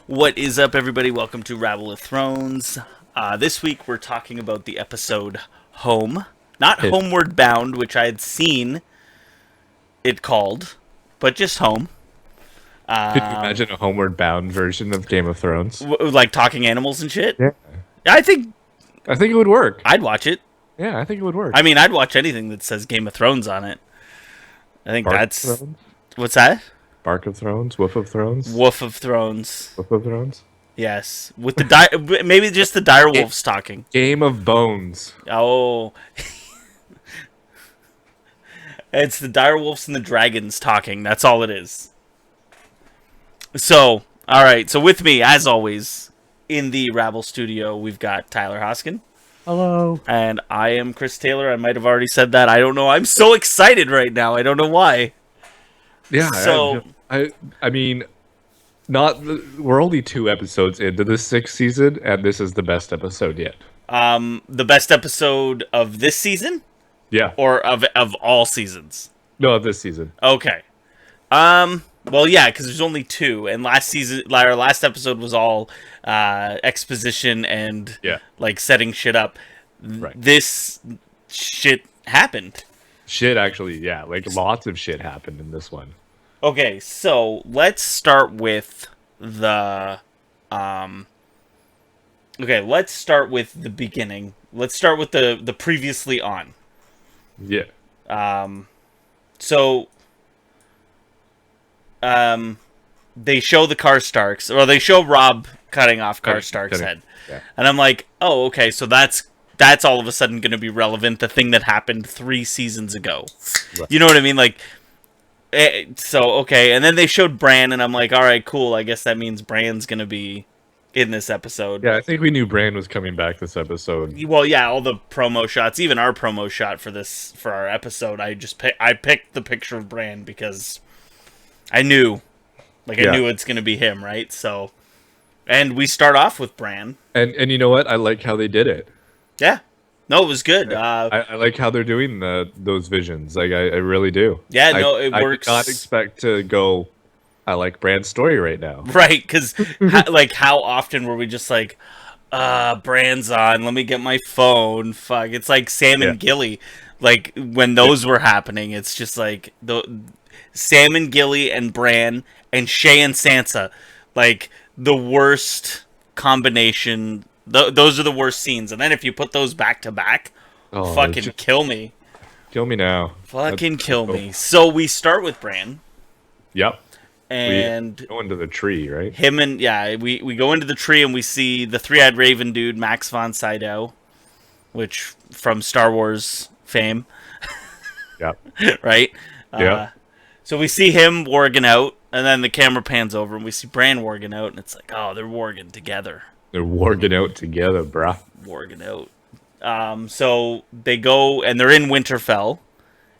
What is up, everybody? Welcome to Rabble of Thrones. This week we're talking about the episode Home. Not Hit. Homeward Bound, which I had seen it called, but just Home. Could you imagine a homeward bound version of Game of Thrones? Like talking animals and shit. Yeah. I think I think it would work. I'd watch it. Yeah, I think it would work. I mean, I'd watch anything that says Game of Thrones on it. I think Bark that's... of Thrones? What's that? Bark of Thrones? Woof of Thrones? Woof of Thrones. Woof of Thrones? Yes. With the maybe just the dire wolves talking. Game of Bones. Oh. It's the dire wolves and the dragons talking. That's all it is. So, all right. So with me, as always, in the Rabble studio, we've got Tyler Hoskin. Hello. And I am Chris Taylor. I might have already said that. I don't know. I'm so excited right now. I don't know why. Yeah. So I mean, we're only 2 episodes into the 6th season, and this is the best episode yet. the best episode of this season Yeah. or of all seasons? No, of this season. Okay. Well, yeah, because there's only 2, and our last episode was all exposition and Yeah. like setting shit up. Right. This shit happened. Shit, actually, yeah. Like, lots of shit happened in this one. Okay, so let's start with the let's start with the beginning. Let's start with the previously on. Yeah. So they show the Karstarks, or they show Robb cutting off Karstark's head. Yeah. And I'm like, oh, okay, so that's all of a sudden going to be relevant, the thing that happened 3 seasons ago. Right. You know what I mean? Like, so, okay, and then they showed Bran, and I'm like, all right, cool, I guess that means Bran's going to be in this episode. Yeah, I think we knew Bran was coming back this episode. Well, yeah, all the promo shots, even our promo shot for our episode, I picked the picture of Bran because I knew, I knew it's going to be him, right? So, and we start off with Bran. And you know what? I like how they did it. Yeah. No, it was good. I like how they're doing those visions. Like, I really do. Yeah, no, it works. I did not expect to go, I like Bran's story right now. Right, because like, how often were we just like, Bran's on, let me get my phone. Fuck, it's like Sam and Gilly. Like, when those were happening, it's just like Sam and Gilly and Bran and Shay and Sansa. Like, the worst combination. Those are the worst scenes. And then if you put those back to back, fucking kill me. Kill me now. Fucking kill me. So we start with Bran. Yep. And we go into the tree, right? We go into the tree and we see the 3-eyed raven dude, Max von Sydow, which from Star Wars fame. Yep. Right? Yeah. So we see him warging out, and then the camera pans over and we see Bran warging out, and it's like, oh, they're warging together. They're warging out together, bruh. Warging out. So they go, and they're in Winterfell,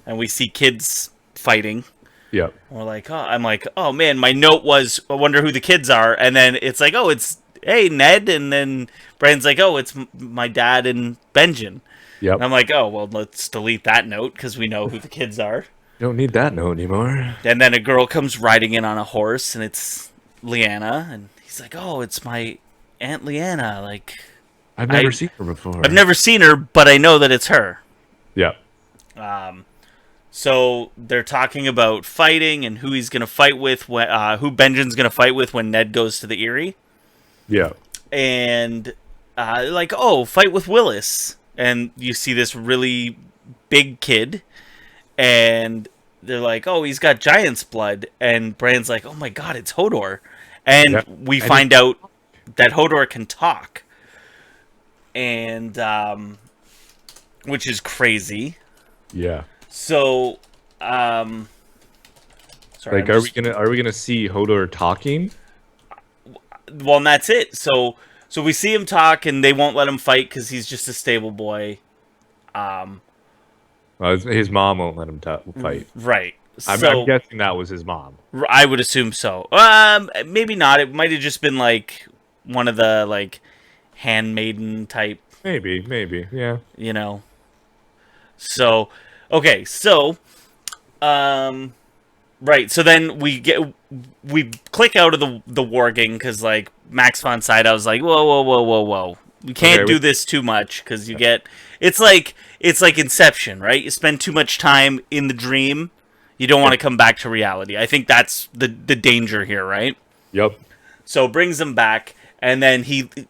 and we see kids fighting. Yep. We're like, oh, I'm like, oh man, my note was, I wonder who the kids are, and then it's like, oh, it's, hey, Ned, and then Bran's like, oh, it's my dad and Benjen. Yep. And I'm like, oh, well, let's delete that note, because we know who the kids are. Don't need that note anymore. And then a girl comes riding in on a horse, and it's Lyanna, and he's like, oh, it's my Aunt Lyanna, like... I've never seen her before. I've never seen her, but I know that it's her. Yeah. So they're talking about fighting and who he's going to fight with, who Benjen's going to fight with when Ned goes to the Eyrie. Yeah. And like, oh, fight with Willis. And you see this really big kid, and they're like, oh, he's got giant's blood. And Bran's like, oh my god, it's Hodor. And we find out that Hodor can talk. And, which is crazy. Yeah. So, sorry. Like, are we gonna see Hodor talking? Well, and that's it. So we see him talk, and they won't let him fight because he's just a stable boy. His mom won't let him fight. Right. I'm guessing that was his mom. I would assume so. Maybe not. It might have just been like one of the like handmaiden type. Maybe, yeah. You know. So, okay, so, right. So then we get we click out of the warging because like Max von Sydow was like, whoa, you can't do this too much because you get it's like Inception, right? You spend too much time in the dream, you don't want to come back to reality. I think that's the danger here, right? Yep. So brings him back, and then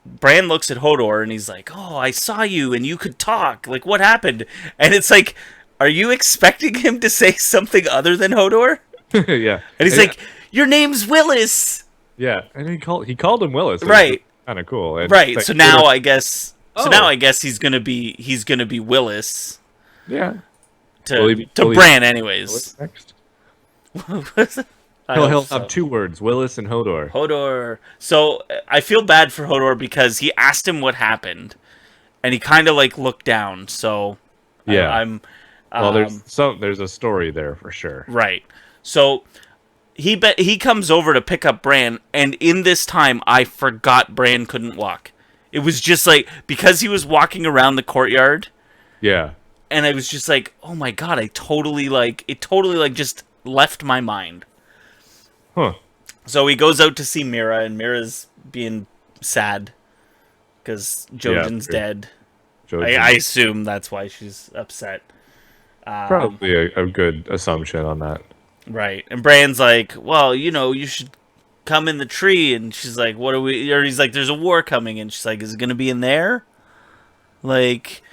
Bran looks at Hodor and he's like, "Oh, I saw you and you could talk. Like, what happened?" And it's like, are you expecting him to say something other than Hodor? Yeah. And he's like, "Your name's Willis." Yeah, and he called him Willis, right? Kind of cool, and right? like, so now I guess he's gonna be Willis. Yeah. To Bran, anyways. Next. He'll have 2 words: Willis and Hodor. Hodor. So I feel bad for Hodor because he asked him what happened, and he kind of like looked down. So yeah, there's a story there for sure. Right. So he comes over to pick up Bran, and in this time I forgot Bran couldn't walk. It was just like because he was walking around the courtyard. Yeah. And I was just like, oh my god, it totally just left my mind. Huh. So he goes out to see Mira, and Mira's being sad because Jojen's dead. I assume that's why she's upset. Probably a good assumption on that. Right. And Bran's like, well, you should come in the tree. And she's like, what are we... Or he's like, there's a war coming. And she's like, is it going to be in there? Like...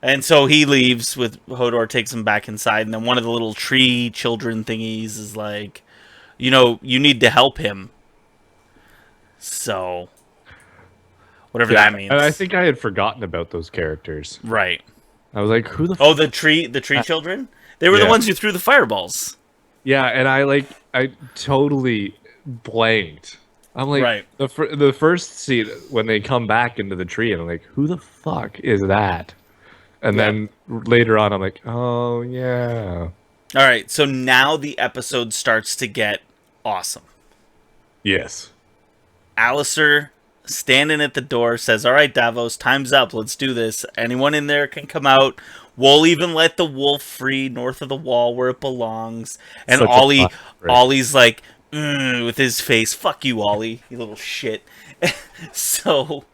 And so he leaves with Hodor, takes him back inside, and then one of the little tree children thingies is like, you need to help him. So, whatever that means. And I think I had forgotten about those characters. Right. I was like, who the Oh, the tree children? They were the ones who threw the fireballs. Yeah, and I totally blanked. I'm like, right. the first scene when they come back into the tree, and I'm like, who the fuck is that? And then later on, I'm like, oh, yeah. All right, so now the episode starts to get awesome. Yes. Alistair, standing at the door, says, all right, Davos, time's up. Let's do this. Anyone in there can come out. We'll even let the wolf free north of the wall where it belongs. And Ollie's like, with his face, fuck you, Ollie, you little shit. So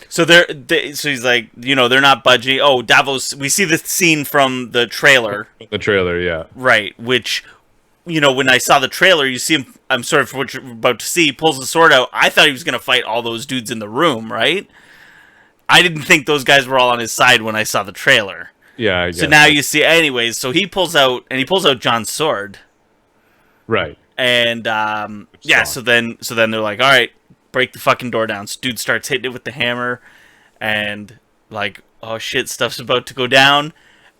he's like, they're not budging. Oh, Davos, we see the scene from the trailer. The trailer, yeah. Right, which, when I saw the trailer, you see him, I'm sorry for what you're about to see, he pulls the sword out. I thought he was going to fight all those dudes in the room, right? I didn't think those guys were all on his side when I saw the trailer. Yeah, I guess. So now you see, anyways, so he pulls out Jon's sword. Right. And, so then they're like, all right, break the fucking door down. So dude starts hitting it with the hammer, and like, oh shit, stuff's about to go down.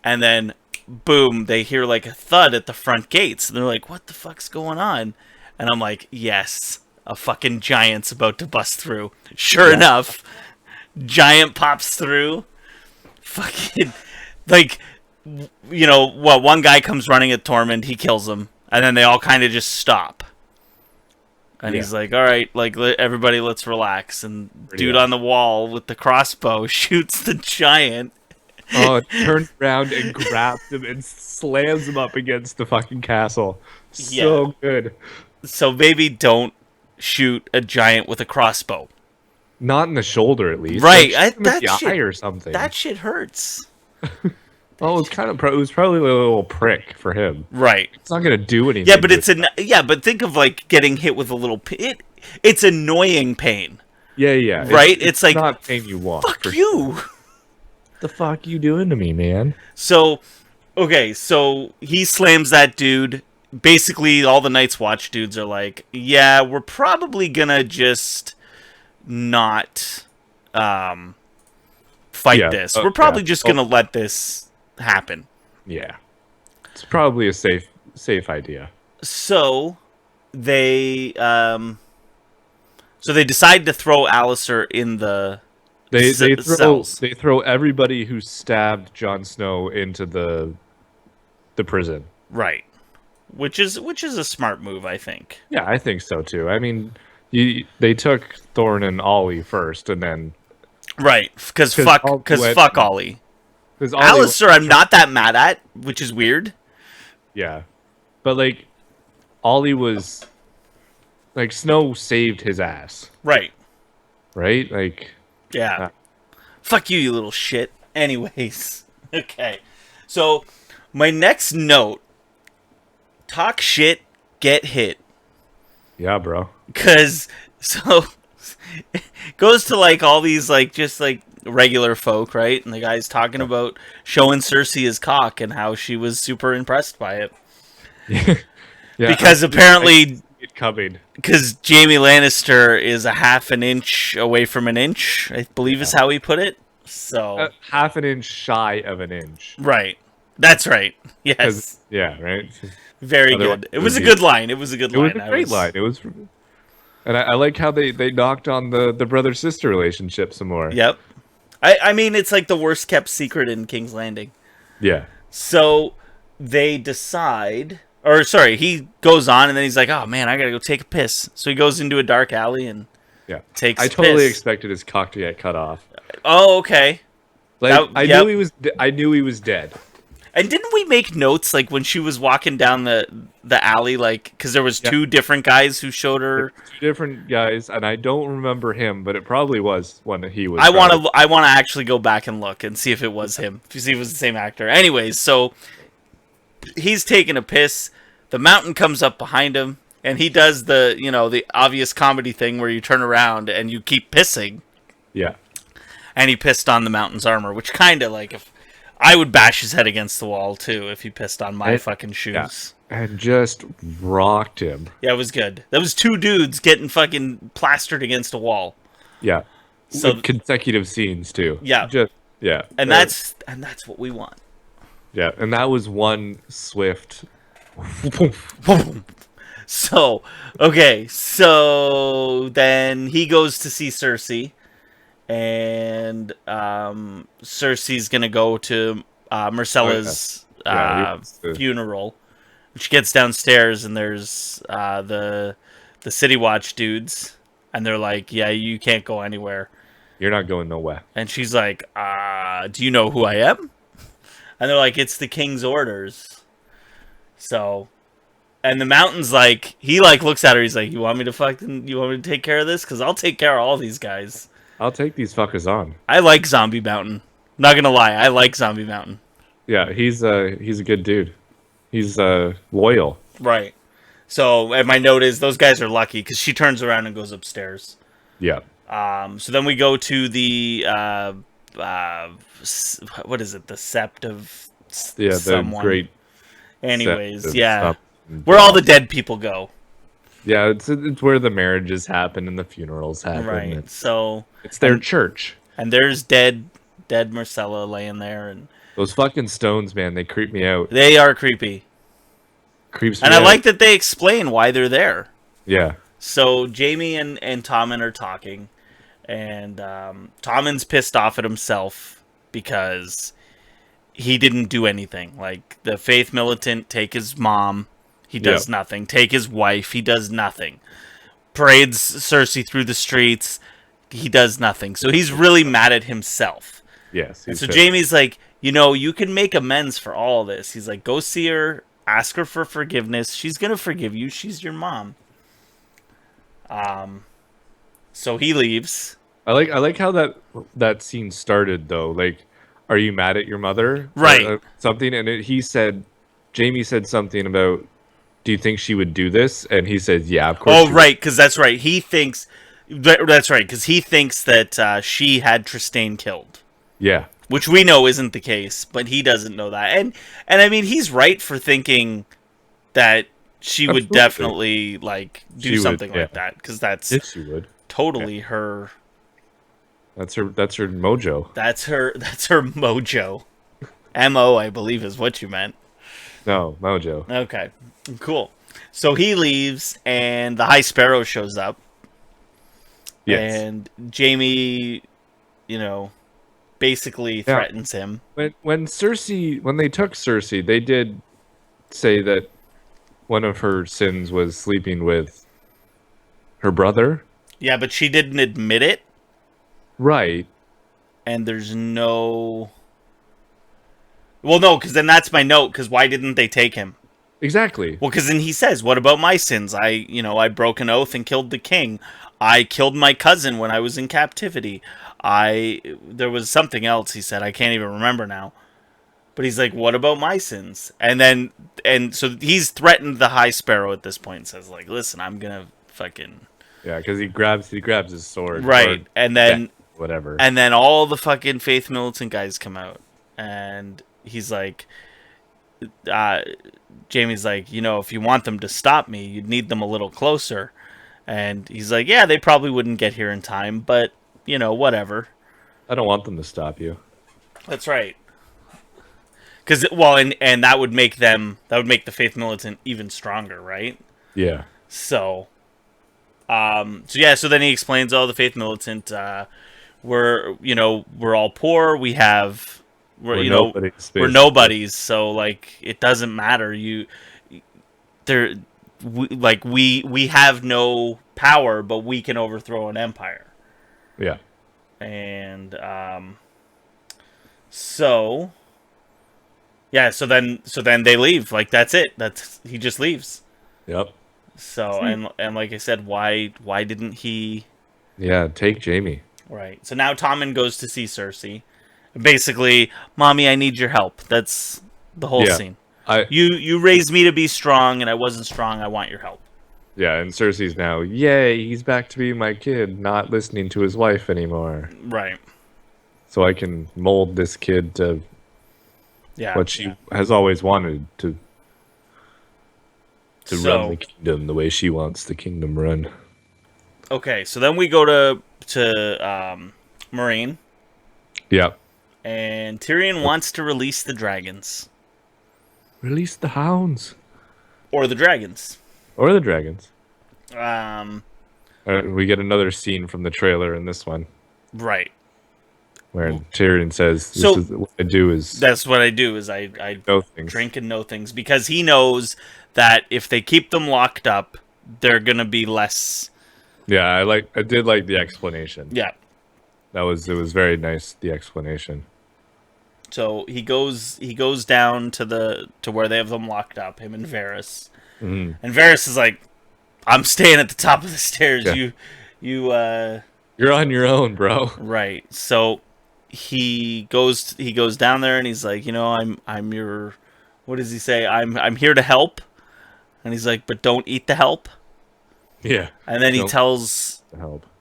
And then, boom, they hear like a thud at the front gates. And they're like, what the fuck's going on? And I'm like, yes, a fucking giant's about to bust through. Sure enough, giant pops through. Fucking, like, one guy comes running at Tormund, he kills him. And then they all kind of just stop. And he's like, all right, like, everybody, let's relax. And dude on the wall with the crossbow shoots the giant. Oh, turns around and grabs him and slams him up against the fucking castle. So good. So maybe don't shoot a giant with a crossbow. Not in the shoulder, at least. Right. Like, the eye or something. That shit hurts. Oh, it was probably a little prick for him. Right. It's not gonna do anything. Yeah, but but think of like getting hit with a little it's annoying pain. Yeah. Right? It's like not pain you want. Fuck you. What the fuck you doing to me, man? So, okay, so he slams that dude. Basically, all the Night's Watch dudes are like, yeah, we're probably gonna just not fight this. We're probably just gonna let this happen. Yeah, it's probably a safe idea. So they decide to throw Alistair in the cells. They throw everybody who stabbed Jon Snow into the prison. Right, which is a smart move, I think. Yeah, I think so too. I mean, they took Thorne and Ollie first, and then right, because fuck Ollie. Alistair, I'm not that mad at, which is weird. Yeah, but like Ollie was like Snow saved his ass, Right. right? Like, Yeah. Fuck you, you little shit. Anyways. Okay. So, my next note, talk shit, get hit. yeah, bro. Because, so, it goes to, like, all these, like, just, like, regular folk, right? And the guy's talking about showing Cersei his cock and how she was super impressed by it. Yeah, Because I apparently, it coming. because Jaime Lannister is a half an inch away from an inch, I believe is how he put it. So, Half an inch shy of an inch. right. That's right. Because Yes. yeah, right. Very Otherwise, good. It was a good line. It was a good It was line. a great line. It was, and I like how they knocked on the brother sister relationship some more. Yep. I mean, it's like the worst kept secret in King's Landing. Yeah. So they decide, or sorry, he goes on and then he's like, "Oh man, I gotta go take a piss." So he goes into a dark alley and Yeah. takes. I a totally piss. expected his cock to get cut off. Oh, okay. Like That- yep. I knew he was dead. And didn't we make notes like when she was walking down the alley, like because there was two different guys who showed her. Two different guys, and I don't remember him, but it probably was one that he was. I want to actually go back and look and see if it was him. If you see it was the same actor. Anyways, so he's taking a piss. The mountain comes up behind him, and he does the obvious comedy thing where you turn around and you keep pissing. Yeah. And he pissed on the mountain's armor, which kind of like if I would bash his head against the wall too if he pissed on my fucking shoes. Yeah. And just rocked him. Yeah, it was good. That was two dudes getting fucking plastered against a wall. Yeah. So with consecutive scenes too. Yeah. Just yeah. And that's what we want. Yeah, and that was one swift. So, okay, so then he goes to see Cersei, and Cersei's gonna go to Myrcella's funeral. She gets downstairs, and there's the City Watch dudes, and they're like, "Yeah, you can't go anywhere." You're not going nowhere. And she's like, "Do you know who I am?" And they're like, "It's the king's orders." So, and the mountain's like, he like looks at her. He's like, you want me to take care of this? Because I'll take care of all these guys. I'll take these fuckers on. I like Zombie Mountain. Not gonna lie, I like Zombie Mountain. Yeah, he's a good dude. He's loyal. Right. So, and my note is those guys are lucky because she turns around and goes upstairs. Yeah. So then we go to the what is it? The Sept of someone. The great. Anyways, yeah, where all the dead people go. Yeah, it's where the marriages happen and the funerals happen. Right. So it's their church. And there's dead Myrcella laying there, and those fucking stones, man, they creep me out. They are creepy. Creeps me and out. I like that they explain why they're there. Yeah. So Jaime and Tommen are talking, and Tommen's pissed off at himself because he didn't do anything. Like, the Faith Militant take his mom, he does nothing. Take his wife, he does nothing. Parades Cersei through the streets, he does nothing. So he's really mad at himself. Yes. And so Jaime's like, you can make amends for all this. He's like, go see her, ask her for forgiveness. She's going to forgive you. She's your mom. So he leaves. I like how that scene started though. Like, are you mad at your mother? Right. Something, and Jaime said something about, do you think she would do this? And he says, yeah, of course. Oh, right, because that's right. He thinks that's right because he thinks that she had Trystane killed. Yeah. Which we know isn't the case, but he doesn't know that. And I mean, he's right for thinking that she would definitely do something like that, because that's she would. Totally her. That's her mojo. That's her mojo. MO, I believe, is what you meant. No, mojo. Okay, cool. So he leaves, and the High Sparrow shows up. Yes. And Jaime, basically threatens him. When they took Cersei, they did say that one of her sins was sleeping with her brother. Yeah, but she didn't admit it. Right. And there's no... Well, no, because then that's my note, because why didn't they take him? Exactly. Well, because then he says, "What about my sins? I broke an oath and killed the king. I killed my cousin when I was in captivity. There was something else he said. I can't even remember now. But he's like, what about my sins? And so he's threatened the High Sparrow at this point and says, like, listen, I'm gonna fucking Yeah, because he grabs his sword. right. Or And yeah, then whatever. and then all the fucking Faith Militant guys come out, and he's like, uh, Jamie's like, if you want them to stop me, you'd need them a little closer. And he's like, yeah, they probably wouldn't get here in time, but whatever. I don't want them to stop you. That's right. Because and that would make the Faith Militant even stronger, right? Yeah. So then he explains, the Faith Militant, we're all poor. We're nobodies. we're Basically. nobodies. So like it doesn't matter. We have no power, but we can overthrow an empire. Yeah. And so yeah, so then they leave. Like that's it. He just leaves. Yep. So and like I said, why didn't he? Yeah, take Jamie. Right. So now Tommen goes to see Cersei. Basically, mommy, I need your help. That's the whole scene. You raised me to be strong, and I wasn't strong. I want your help. Yeah, and Cersei's now, yay, he's back to being my kid, not listening to his wife anymore. Right. So I can mold this kid to what she has always wanted to run the kingdom the way she wants the kingdom run. Okay, so then we go to Marine. Yeah. And Tyrion wants to release the dragons. Release the hounds. Or the dragons. Or the dragons. We get another scene from the trailer in this one. Right. Where Tyrion says, what I do is... That's what I do, is I know things. Drink and know things. Because he knows that if they keep them locked up, they're going to be less... Yeah, I did like the explanation. Yeah. It was very nice, the explanation. So he goes down to where they have them locked up, him and Varys. Mm-hmm. And Varys is like, I'm staying at the top of the stairs. Yeah. You're on your own, bro. Right. So he goes down there and he's like, I'm your, what does he say? I'm here to help. And he's like, but don't eat the help. Yeah. And then he tells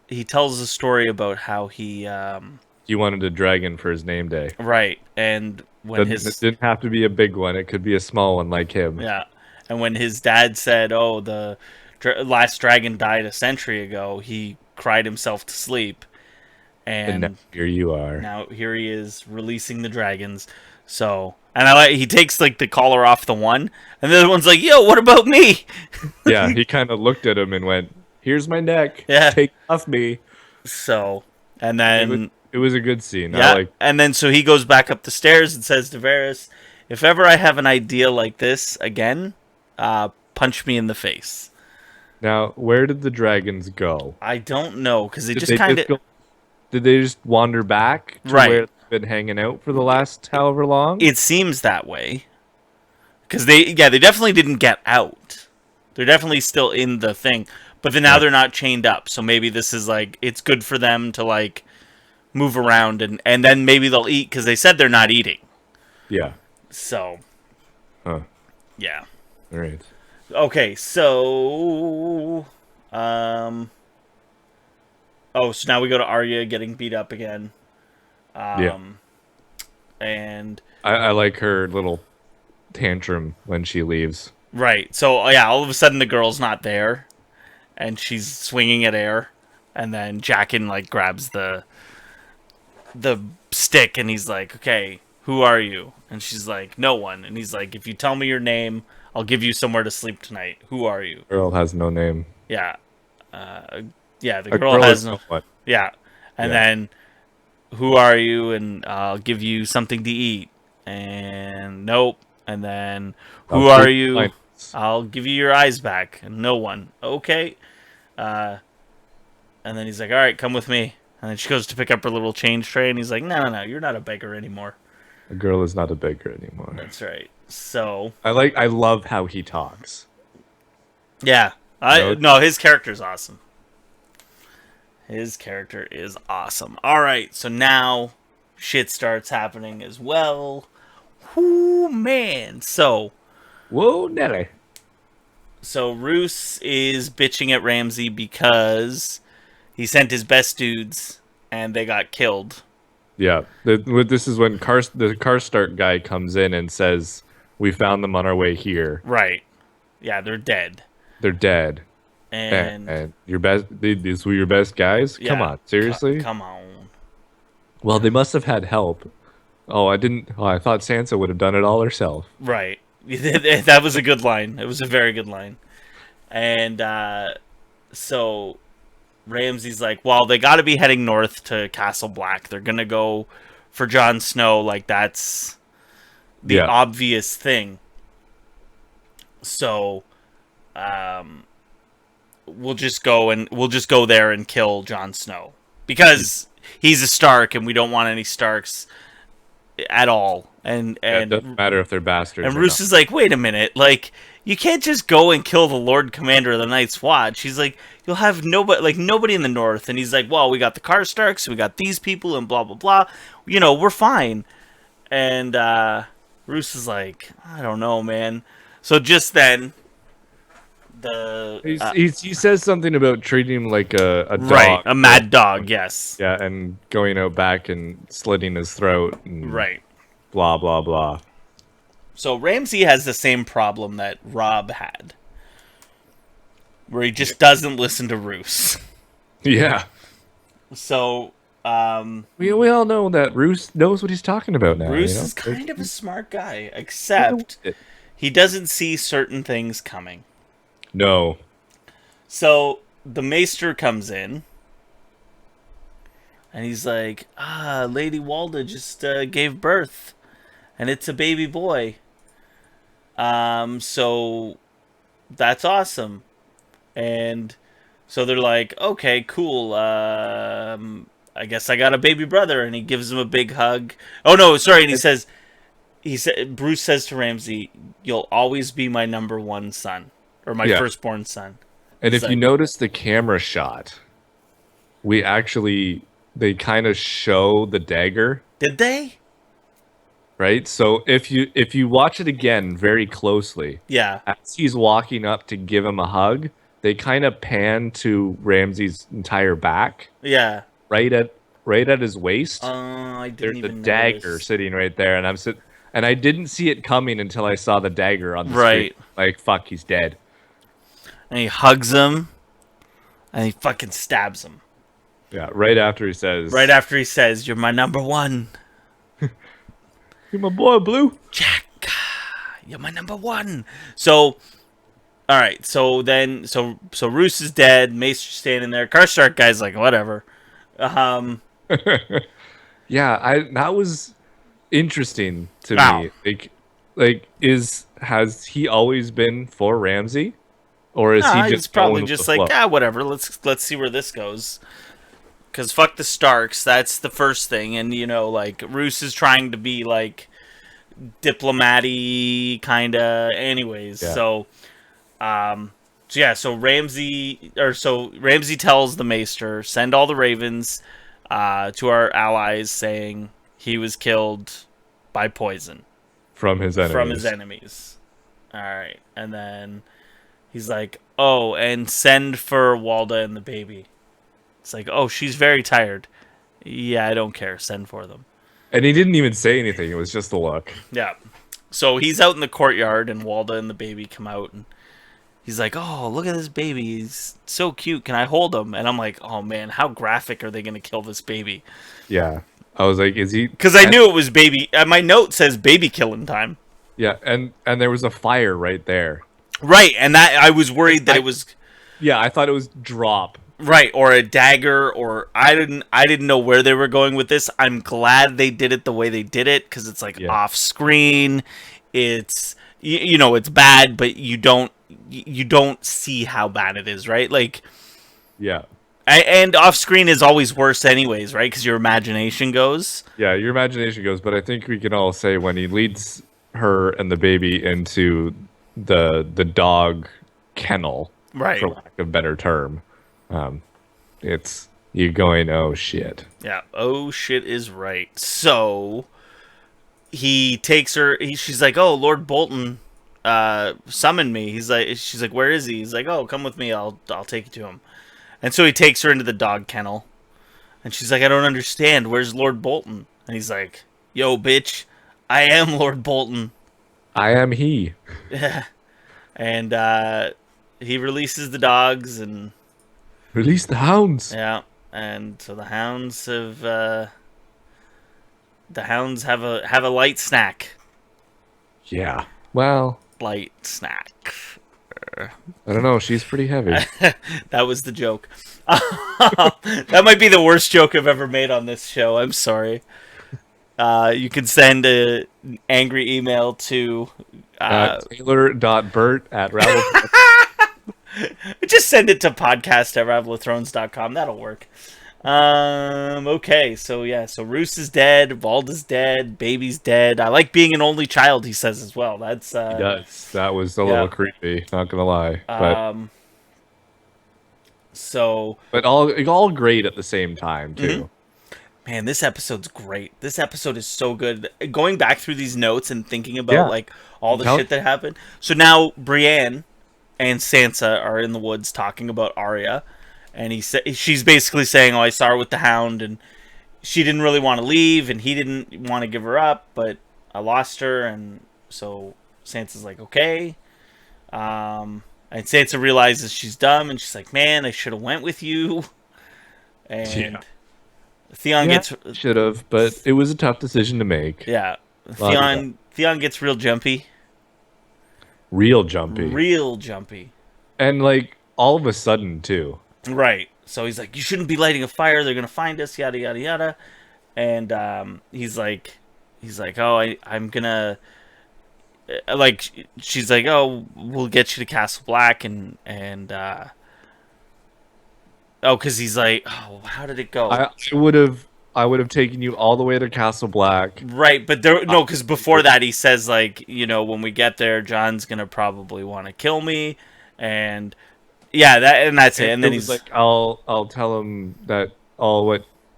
a story about how he wanted a dragon for his name day. Right. And when it didn't have to be a big one, it could be a small one like him. Yeah. And when his dad said, "Oh, the last dragon died a century ago," he cried himself to sleep. And now here you are. Now here he is releasing the dragons. So, and he takes like the collar off the one, and the other one's like, "Yo, what about me?" Yeah, he kind of looked at him and went, "Here's my neck. Yeah, take off me." So, and then it was a good scene. Yeah, and then so he goes back up the stairs and says to Varys, "If ever I have an idea like this again, punch me in the face." Now, where did the dragons go? I don't know, because just kind of... Did they just wander back to where they've been hanging out for the last however long? It seems that way. Because they definitely didn't get out. They're definitely still in the thing. But then now they're not chained up, so maybe this is like, it's good for them to like move around, and then maybe they'll eat, because they said they're not eating. Yeah. So. Huh. Yeah. All right. Okay, so so now we go to Arya getting beat up again. And I like her little tantrum when she leaves. Right. So yeah, all of a sudden the girl's not there, and she's swinging at air, and then Jaqen like grabs the stick, and he's like, "Okay, who are you?" And she's like, "No one." And he's like, "If you tell me your name, I'll give you somewhere to sleep tonight. Who are you?" Girl has no name. Yeah. The girl has no one. Yeah. And then, who are you? And I'll give you something to eat. And nope. And then, who are you? I'll give you your eyes back. And no one. Okay. And then he's like, all right, come with me. And then she goes to pick up her little change tray. And he's like, no, you're not a beggar anymore. A girl is not a beggar anymore. That's right. So I love how he talks. yeah, You know, no, his character's awesome. His character is awesome. All right, so now shit starts happening as well. Whoo, man. whoa, Nelly. So Roos is bitching at Ramsey because he sent his best dudes and they got killed. Yeah, this is when the Karstart guy comes in and says, "We found them on our way here. Right. Yeah, they're dead. They're dead." And And your best, these were your best guys. Come yeah, on, seriously? come on. Well, they must have had help. Oh, I didn't. Oh, I thought Sansa would have done it all herself. Right. That was a good line. It was a very good line. And so Ramsey's like, well, they got to be heading north to Castle Black. They're going to go for Jon Snow. Like, that's the Yeah, obvious thing. So, we'll just go there and kill Jon Snow because he's a Stark, and we don't want any Starks at all. And it doesn't matter if they're bastards. and or Roose not. is like, wait a minute, like you can't just go and kill the Lord Commander of the Night's Watch. He's like, you'll have nobody in the North. And he's like, well, we got the Karstarks, we got these people, and blah blah blah. You know, we're fine. And Roose is like, I don't know, man. So just then, He says something about treating him like a dog. right, a mad dog, yes, Yeah, and going out back and slitting his throat. And right. blah, blah, blah. So Ramsay has the same problem that Robb had, where he just doesn't listen to Roose. Yeah. So We all know that Roose knows what he's talking about now. Roose you know? is kind of a smart guy, except he doesn't see certain things coming. No. So the Maester comes in, and he's like, Lady Walda just gave birth, and it's a baby boy. So that's awesome. And so they're like, okay, cool. I guess I got a baby brother, and he gives him a big hug. Oh no, sorry, and he said Bruce says to Ramsay, "You'll always be my number one son, or my firstborn son." And He's if you like, notice the camera shot, they kind of show the dagger, did they? right? So if you watch it again very closely, Yeah. as he's walking up to give him a hug, they kind of pan to Ramsay's entire back, Yeah. right at his waist. I There's didn't a even dagger notice. sitting right there, and I didn't see it coming until I saw the dagger on the Right. screen. Like, fuck, he's dead. And he hugs him, and he fucking stabs him. Yeah, right after he says, Right after he says, "You're my number one, "You're my boy, Blue." Jack. You're my number one." So, all right. So Roose is dead. Maester's standing there. Karstark guy's like, whatever. Yeah, that was interesting to Wow. me. Has he always been for Ramsay, or is he He's just probably going with just the like, flow? whatever. Let's see where this goes. Because fuck the Starks. That's the first thing. And, like, Roose is trying to be, like, diplomatic kind of anyways. Yeah. So Ramsay tells the Maester, send all the ravens to our allies, saying he was killed by poison From his enemies. All right. And then he's like, oh, and send for Walda and the baby. It's like, oh, she's very tired. Yeah, I don't care. Send for them. And he didn't even say anything. It was just a look. Yeah. So he's out in the courtyard, and Walda and the baby come out, and he's like, oh, look at this baby. He's so cute. Can I hold him? And I'm like, oh, man, how graphic are they going to kill this baby? Yeah. I was like, is he... Because I knew it was baby. My note says baby killing time. Yeah, and there was a fire right there. Right, and that I was worried that it was... Yeah, I thought it was drop. Right, or a dagger, or I didn't know where they were going with this. I'm glad they did it the way they did it, because it's like off screen. It's it's bad, but you don't see how bad it is, right? Like, Yeah. and off screen is always worse, anyways, right? Because your imagination goes. Yeah, your imagination goes, but I think we can all say when he leads her and the baby into the dog kennel, Right. for lack of a better term. It's you going, oh shit. Yeah. Oh shit is right. So he takes her. She's like, "Oh, Lord Bolton, summoned me." She's like, "Where is he?" He's like, "Oh, come with me. I'll take you to him." And so he takes her into the dog kennel, and she's like, "I don't understand. Where's Lord Bolton?" And he's like, "Yo, bitch, I am Lord Bolton." I am he. Yeah. And he releases the dogs, and Release the hounds. yeah, and so the hounds have a light snack. Yeah. Well, Light snack. I don't know. She's pretty heavy. That was the joke. That might be the worst joke I've ever made on this show. I'm sorry. You can send an angry email to Taylor.burt@rabble. just send it to podcast@rabbleofthrones.com. That'll work. Okay, so Roose is dead, Vald is dead, baby's dead. I like being an only child, he says as well. That's He does. That was a little creepy, not gonna lie. But but all great at the same time too. Man, this episode's great. This episode is so good. Going back through these notes and thinking about like all the shit that happened. So now Brienne and Sansa are in the woods talking about Arya, and she's basically saying, "Oh, I saw her with the Hound, and she didn't really want to leave, and he didn't want to give her up, but I lost her." And so Sansa's like, "Okay." And Sansa realizes she's dumb, and she's like, "Man, I should have went with you." And Theon gets should have, but it was a tough decision to make. Yeah, Theon gets real jumpy. Real jumpy. And like all of a sudden too. Right. So he's like, "You shouldn't be lighting a fire. They're gonna find us." Yada yada yada. And he's like, "Oh, I'm gonna." Like she's like, "Oh, we'll get you to Castle Black," and because he's like, "Oh, how did it go?" I would have taken you all the way to Castle Black. Right, but because before that he says like, when we get there, John's gonna probably want to kill me, and that's it. And then he's like, I'll tell him that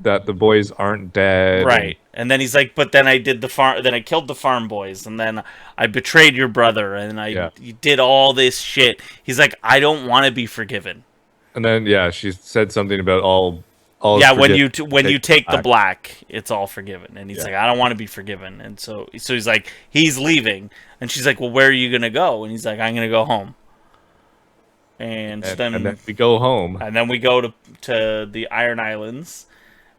that the boys aren't dead. Right, and then he's like, but then I did then I killed the farm boys, and then I betrayed your brother, and you did all this shit. He's like, I don't want to be forgiven. And then she said something about all when you take the black, it's all forgiven. And he's like, I don't want to be forgiven. And so he's like, he's leaving, and she's like, well, where are you gonna go? And he's like, I'm gonna go home. And then we go home, and then we go to the Iron Islands,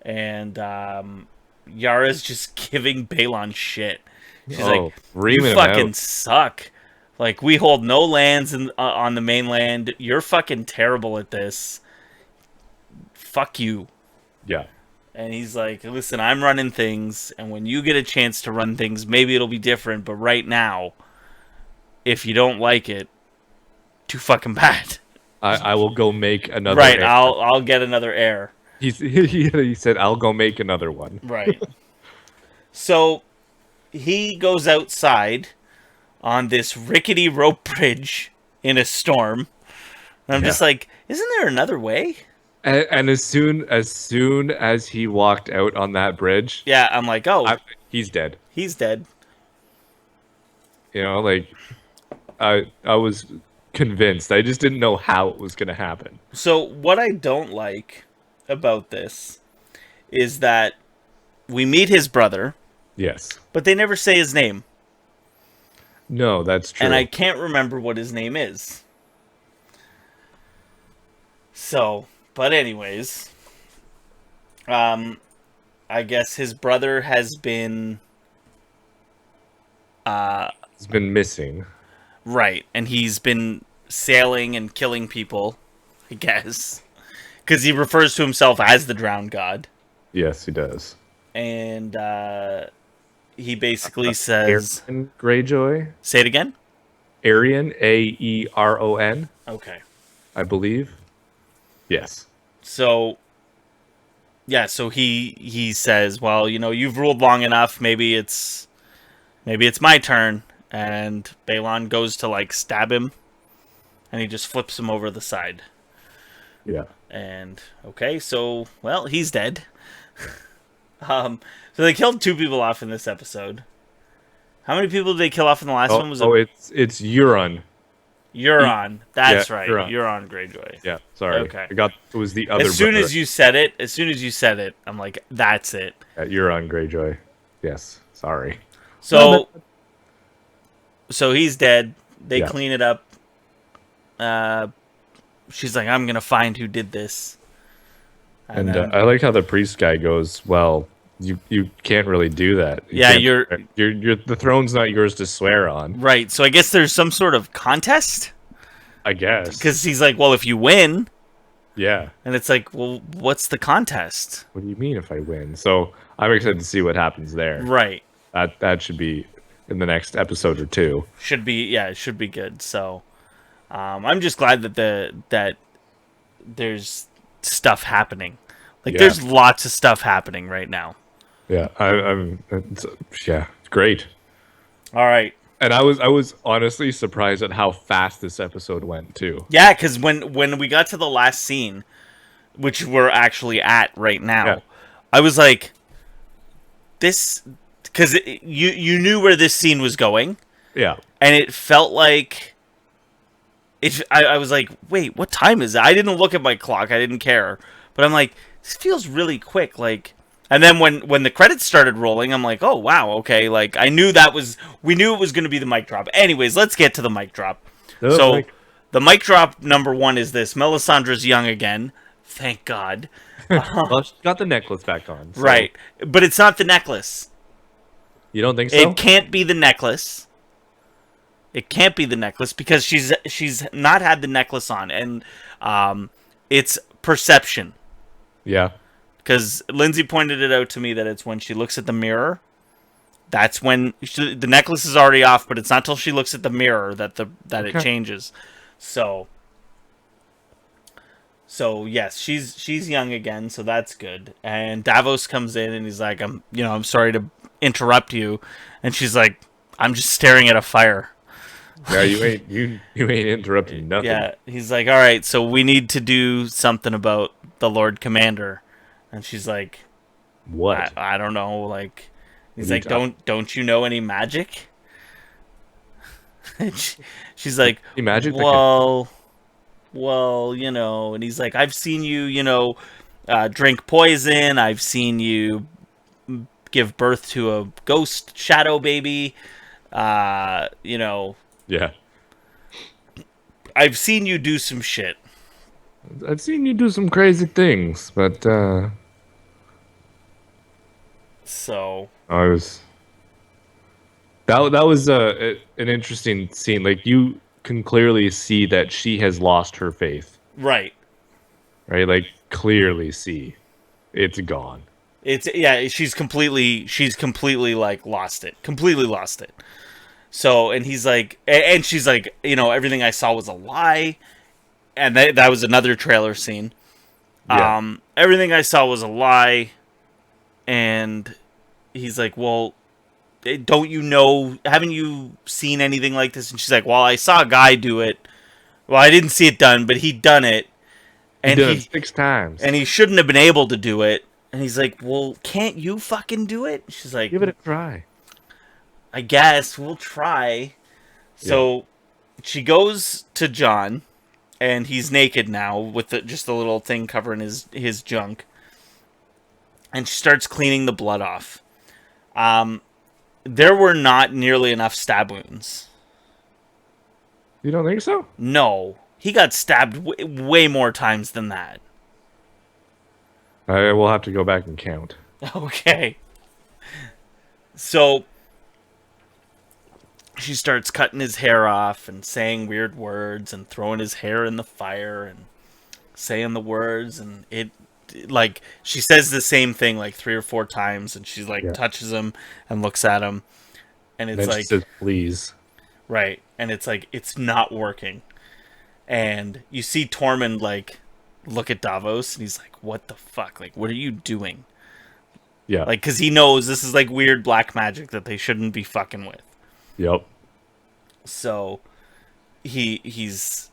and Yara's just giving Balon shit. She's like, you fucking suck. Like, we hold no lands on the mainland. You're fucking terrible at this. Fuck you. Yeah. And he's like, listen, I'm running things, and when you get a chance to run things, maybe it'll be different, but right now, if you don't like it, too fucking bad. I will go make another Right, heir. I'll get another heir. He said, I'll go make another one. Right. So, he goes outside on this rickety rope bridge in a storm. And I'm just like, isn't there another way? And as soon as he walked out on that bridge, I'm like, oh, he's dead. He's dead. Like I was convinced. I just didn't know how it was going to happen. So what I don't like about this is that we meet his brother. Yes. But they never say his name. No, that's true. And I can't remember what his name is. So, but anyways, I guess his brother has been he's been missing. Right, and he's been sailing and killing people, I guess. Because he refers to himself as the Drowned God. Yes, he does. And he basically says... Aeron Greyjoy? Say it again? Aeron, Aeron. Okay. I believe. Yes. So, so he says, well, you've ruled long enough, maybe it's my turn. and Balon goes to like stab him, and he just flips him over the side. Yeah. And okay, so well, he's dead. So they killed 2 people off in this episode. How many people did they kill off in the last one? Was it? It's Euron. Euron. That's Yeah, right. Euron. Euron Greyjoy. Yeah, sorry. Okay. It was the other As soon brother. as you said it, I'm like, that's it. Yeah, Euron Greyjoy. Yes, sorry. So, so he's dead. They Yeah. clean it up. She's like, I'm gonna find who did this. And then- I like how the priest guy goes, well, you can't really do that. Yeah, you're the throne's not yours to swear on. right. So I guess there's some sort of contest I guess. because he's like, well, if you win, Yeah. and it's like, well, what's the contest? What do you mean if I win? So I'm excited to see what happens there. Right. That should be in the next episode or 2. Should be it should be good. So, I'm just glad that there's stuff happening. Like Yeah. there's lots of stuff happening right now. Yeah, it's great. All right. And I was honestly surprised at how fast this episode went too. Yeah, because when we got to the last scene, which we're actually at right now, Yeah. I was like, this, because you knew where this scene was going, Yeah. and it felt like it. I was like, wait, what time is it? I didn't look at my clock. I didn't care, but I'm like, this feels really quick. Like, and then when the credits started rolling, I'm like, oh wow, okay. Like I knew we knew it was going to be the mic drop. Anyways, let's get to the mic drop. So the mic drop number 1 is this: Melisandre's young again. Thank God. Well, she got the necklace back on. So. Right, but it's not the necklace. You don't think so? It can't be the necklace. It can't be the necklace because she's not had the necklace on, and it's perception. Yeah. Because Lindsay pointed it out to me that it's when she looks at the mirror. That's when the necklace is already off, but it's not till she looks at the mirror that it changes. So yes, she's young again, so that's good. And Davos comes in and he's like, I'm sorry to interrupt you, and she's like, I'm just staring at a fire. Yeah, you ain't interrupting nothing. Yeah, he's like, all right, so we need to do something about the Lord Commander, and she's like, What? I don't know, like, he's What are like, you don't you know any magic? And she's like, Any magic that well, and he's like, I've seen you, drink poison. I've seen you give birth to a ghost shadow baby. Yeah. I've seen you do some shit. I've seen you do some crazy things, but So I was that was an interesting scene. Like you can clearly see that she has lost her faith, right. right? Like clearly see it's gone. She's completely like lost it. Completely lost it. So, and he's like, and she's like, everything I saw was a lie. And that was another trailer scene. Yeah. Everything I saw was a lie. And he's like, well, don't you know, haven't you seen anything like this? And she's like, well, I saw a guy do it. Well, I didn't see it done, but he'd done it. And he did it 6 times. And he shouldn't have been able to do it. And he's like, well, can't you fucking do it? She's like, give it a try. I guess we'll try. So she goes to Jon, and he's naked now with just a little thing covering his junk. And she starts cleaning the blood off. There were not nearly enough stab wounds. You don't think so? No. He got stabbed way more times than that. I will have to go back and count. Okay. So she starts cutting his hair off and saying weird words and throwing his hair in the fire and saying the words, and like she says the same thing like 3 or 4 times, and she's like touches him and looks at him, and it's then like she says, please. Right, and it's like it's not working. And you see Tormund like look at Davos and he's like, what the fuck? Like, what are you doing? Yeah. Like, because he knows this is like weird black magic that they shouldn't be fucking with. Yep. So she's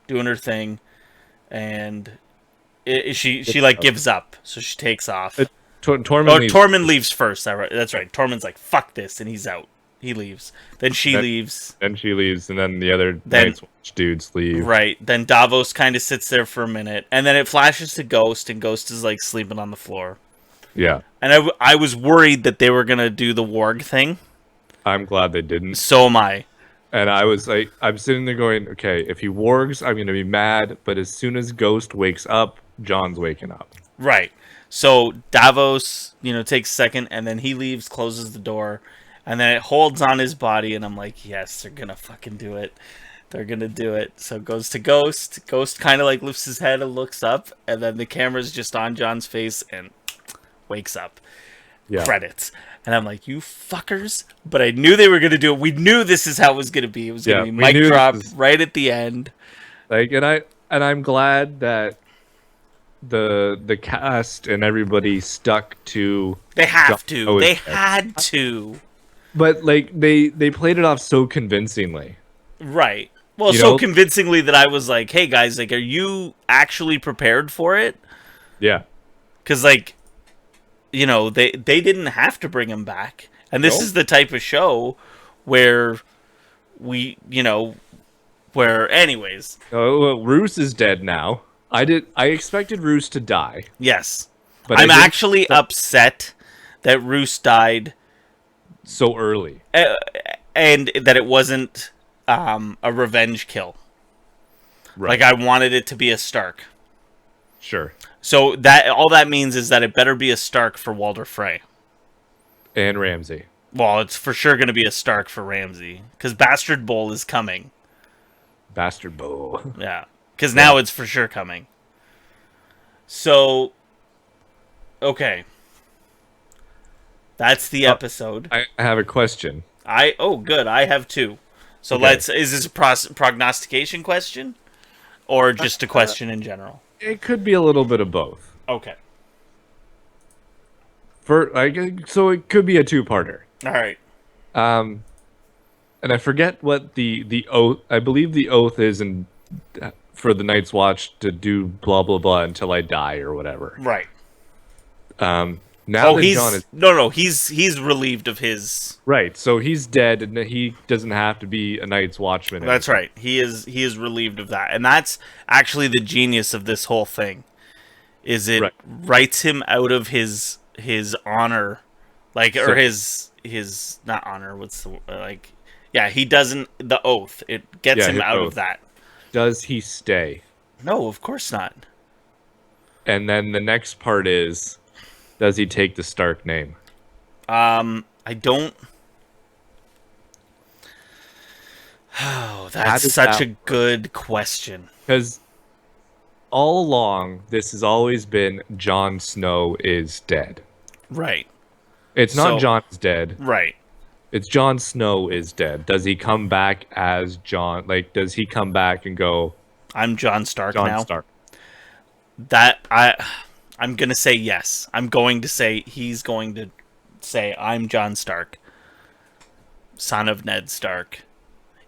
doing her thing, and she like gives up, so she takes off. Tormund leaves. Tormund leaves first. That's right. Tormund's like, fuck this, and he's out. He leaves. Then she leaves. Then she leaves, and then the other Night's Watch dudes leave. Right. Then Davos kind of sits there for a minute, and then it flashes to Ghost, and Ghost is like sleeping on the floor. Yeah. And I was worried that they were gonna do the warg thing. I'm glad they didn't. So am I. And I was like, I'm sitting there going, okay, if he wargs, I'm gonna be mad. But as soon as Ghost wakes up, Jon's waking up. Right. So Davos, takes a second, and then he leaves, closes the door, and then it holds on his body, and I'm like, yes, they're gonna fucking do it. They're gonna do it. So it goes to Ghost. Ghost kind of like lifts his head and looks up, and then the camera's just on Jon's face, and wakes up. Yeah. Credits. And I'm like, you fuckers. But I knew they were gonna do it. We knew this is how it was gonna be. It was gonna be mic drop right at the end. Like, and I'm glad that the cast and everybody stuck to. They have to. They had to. But like they played it off so convincingly. Right. Well, so convincingly that I was like, "Hey guys, like, are you actually prepared for it?" Yeah. Because like, they didn't have to bring him back, and this is the type of show where where anyways. Oh, well, Roose is dead now. I expected Roose to die. Yes. But I'm actually upset that Roose died so early. And that it wasn't a revenge kill. Right. Like, I wanted it to be a Stark. Sure. So that all that means is that it better be a Stark for Walder Frey. And Ramsay. Well, it's for sure going to be a Stark for Ramsay. Because Bastard Bowl is coming. Bastard Bowl. Yeah. Because now it's for sure coming. So, okay. That's the episode. I have a question. Good. I have two. So is this a prognostication question? Or just a question in general? It could be a little bit of both. Okay. So it could be a two-parter. All right. And I forget what the oath. I believe the oath is for the Night's Watch to do blah blah blah until I die or whatever. Right. Now that Jon is he's relieved of his right. So he's dead, and he doesn't have to be a Night's Watchman anymore. That's right. He is relieved of that, and that's actually the genius of this whole thing. Is it writes him out of his honor, or his not honor. What's the like? Yeah, he doesn't the oath. It gets him out of that. Does he stay? No, of course not. And then the next part is, does he take the Stark name? I don't. Oh, that's such a good question. Because all along, this has always been Jon Snow is dead. Right. It's not Jon's dead. Right. It's Jon Snow is dead. Does he come back as Jon? Like, does he come back and go, I'm Jon Stark now? Jon Stark. I'm going to say yes. I'm going to say he's going to say, I'm Jon Stark, son of Ned Stark.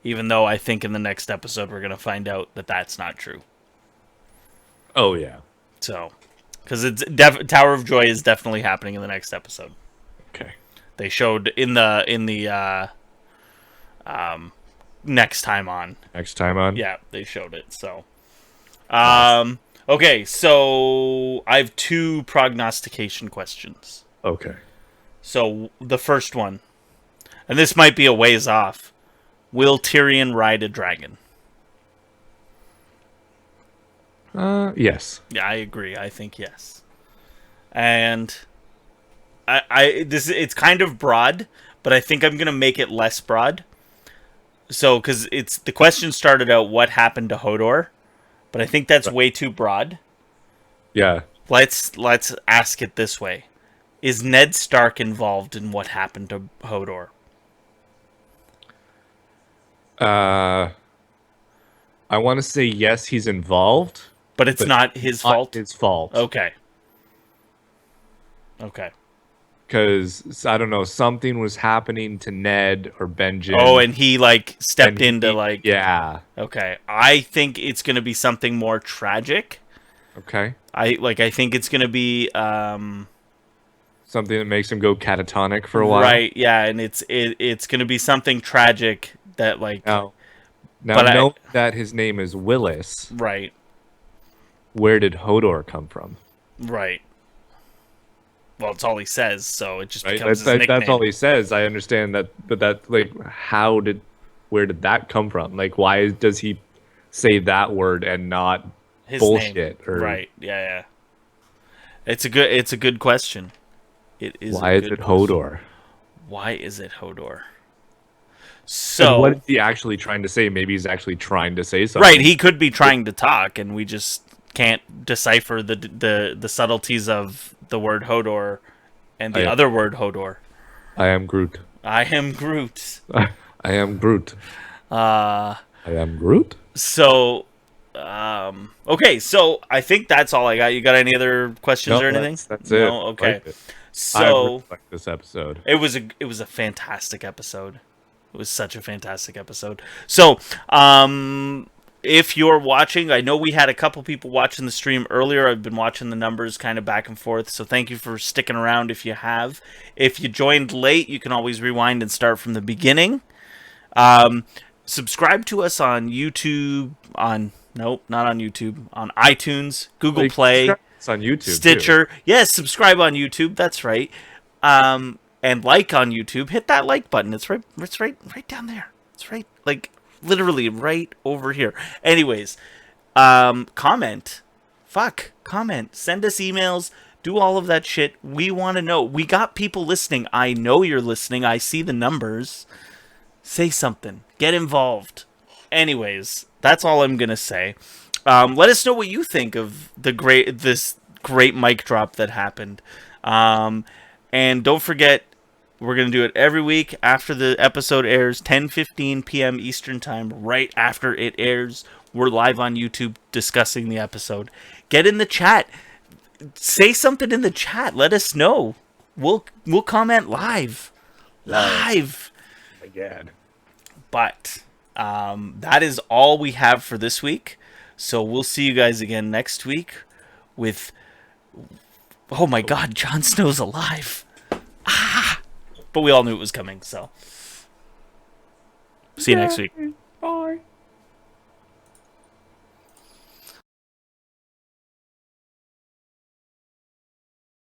Even though I think in the next episode we're going to find out that that's not true. Oh, yeah. So, because Tower of Joy is definitely happening in the next episode. Okay. They showed in the next time on. Next time on? Yeah, they showed it. So, okay, so I have two prognostication questions. Okay. So the first one, and this might be a ways off. Will Tyrion ride a dragon? Yes. Yeah, I agree. I think yes. And it's kind of broad, but I think I'm gonna make it less broad. So, because the question started out what happened to Hodor, but I think that's way too broad. Yeah. Let's ask it this way: is Ned Stark involved in what happened to Hodor? I want to say yes, he's involved, but it's not his fault. His fault. Okay. Okay. because I don't know, something was happening to Ned or Benjen. Oh, and he like stepped and into like. yeah. Okay, I think it's gonna be something more tragic. Okay. I think it's gonna be Something that makes him go catatonic for a while. right, yeah, and it's gonna be something tragic that like. Now But note that his name is Willis. Right. Where did Hodor come from? Right. Well, it's all he says, so it just Right? becomes his nickname. That's all he says. I understand that, but that like, where did that come from? Like, why does he say that word and not his bullshit? name. Or Right? Yeah. It's a good question. It is. Why is it Hodor? Why is it Hodor? So and what is he actually trying to say? Maybe he's actually trying to say something. Right, he could be trying to talk, and we just can't decipher the subtleties of the word Hodor and the other word Hodor. I am Groot. I am Groot. I am Groot. I am Groot. So, okay, so I think that's all I got. You got any other questions or anything? That's it. No? Okay. Like it. So I really like this episode. It was a fantastic episode. It was such a fantastic episode. So, if you're watching, I know we had a couple people watching the stream earlier. I've been watching the numbers kind of back and forth, so thank you for sticking around if you have. If you joined late, you can always rewind and start from the beginning. Subscribe to us on YouTube, not on YouTube, on iTunes, Google Play, it's on YouTube, Stitcher. too. Yes, subscribe on YouTube, that's right. And like on YouTube, hit that like button. It's right down there. It's right, like, literally right over here. Anyways, comment. Comment. Send us emails. Do all of that shit. We want to know. We got people listening. I know you're listening. I see the numbers. Say something. Get involved. Anyways, that's all I'm going to say. Let us know what you think of this great mic drop that happened. And don't forget, we're going to do it every week after the episode airs, 10:15 p.m. Eastern Time, right after it airs. We're live on YouTube discussing the episode. Get in the chat. Say something in the chat. Let us know. We'll comment live. Again. But that is all we have for this week. So we'll see you guys again next week with... Oh my god, Jon Snow's alive. But we all knew it was coming, so... See you next week. Bye.